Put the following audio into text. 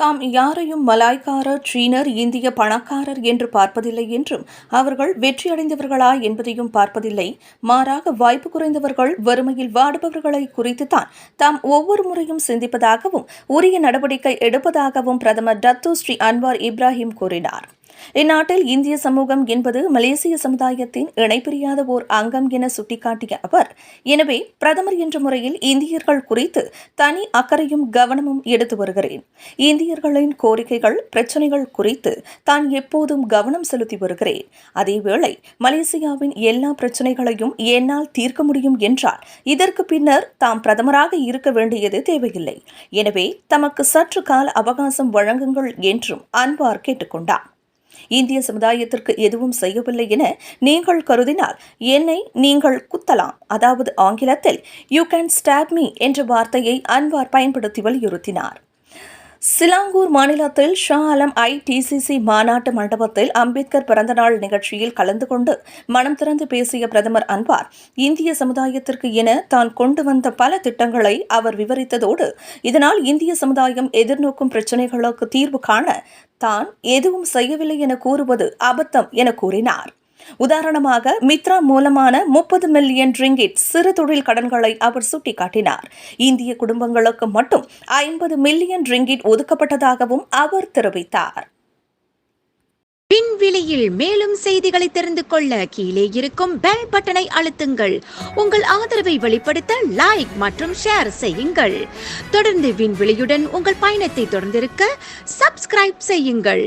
தாம் யாரையும் மலாய்க்காரர், சீனர், இந்திய பணக்காரர் என்று பார்ப்பதில்லை என்றும் அவர்கள் வெற்றியடைந்தவர்களா என்பதையும் பார்ப்பதில்லை. மாறாக வாய்ப்பு குறைந்தவர்கள், வறுமையில் வாடுபவர்களை குறித்துத்தான் தாம் ஒவ்வொரு முறையும் சிந்திப்பதாகவும் உரிய நடவடிக்கை எடுப்பதாகவும் பிரதமர் டத்தோ ஸ்ரீ அன்வார் இப்ராஹிம் கூறினார். இந்நாட்டில் இந்திய சமூகம் என்பது மலேசிய சமுதாயத்தின் இணைபிரியாத ஓர் அங்கம் என சுட்டிக்காட்டிய அவர், எனவே பிரதமர் என்ற முறையில் இந்தியர்கள் குறித்து தனி அக்கறையும் கவனமும் எடுத்து வருகிறேன். இந்தியர்களின் கோரிக்கைகள், பிரச்சினைகள் குறித்து தான் எப்போதும் கவனம் செலுத்தி வருகிறேன். அதேவேளை மலேசியாவின் எல்லா பிரச்சினைகளையும் என்னால் தீர்க்க முடியும் என்றால் இதற்கு பின்னர் தாம் பிரதமராக இருக்க வேண்டியது தேவையில்லை. எனவே தமக்கு சற்று கால அவகாசம் வழங்குங்கள் என்றும் அன்வார் கேட்டுக்கொண்டார். இந்திய சமுதாயத்திற்கு எதுவும் செய்யவில்லை என நீங்கள் கருதினால் என்னை நீங்கள் குத்தலாம், அதாவது ஆங்கிலத்தில் யூ கேன் ஸ்டாப் மீ என்ற வார்த்தையை அன்வார் பயன்படுத்தி வலியுறுத்தினார். சிலாங்கூர் மாநிலத்தில் ஷா ஆலம் ITCC மாநாட்டு மண்டபத்தில் அம்பேத்கர் பிறந்தநாள் நிகழ்ச்சியில் கலந்து கொண்டு மனம் திறந்து பேசிய பிரதமர் அன்வார், இந்திய சமுதாயத்திற்கு என தான் கொண்டு வந்த பல திட்டங்களை அவர் விவரித்ததோடு, இதனால் இந்திய சமுதாயம் எதிர்நோக்கும் பிரச்சினைகளுக்கு தீர்வு காண தான் எதுவும் செய்யவில்லை என கூறுவது அபத்தம் என கூறினார். உதாரணமாக மித்ரா மூலமான 30 மில்லியன் ரிங்கிட் சிறு தொழில் கடன்களை அவர் சுட்டிக்காட்டினார். இந்திய குடும்பங்களுக்கு மட்டும் 50 மில்லியன் ரிங்கிட் ஒதுக்கப்பட்டதாகவும் அவர் தெரிவித்தார். விண்வெளியில் மேலும் செய்திகளை தெரிந்து கொள்ள கீழே இருக்கும் பெல் பட்டனை அழுத்துங்கள். உங்கள் ஆதரவை வெளிப்படுத்த லைக் மற்றும் ஷேர் செய்யுங்கள். தொடர்ந்து விண்வெளியுடன் உங்கள் பயணத்தை தொடர்ந்திருக்க சப்ஸ்கிரைப் செய்யுங்கள்.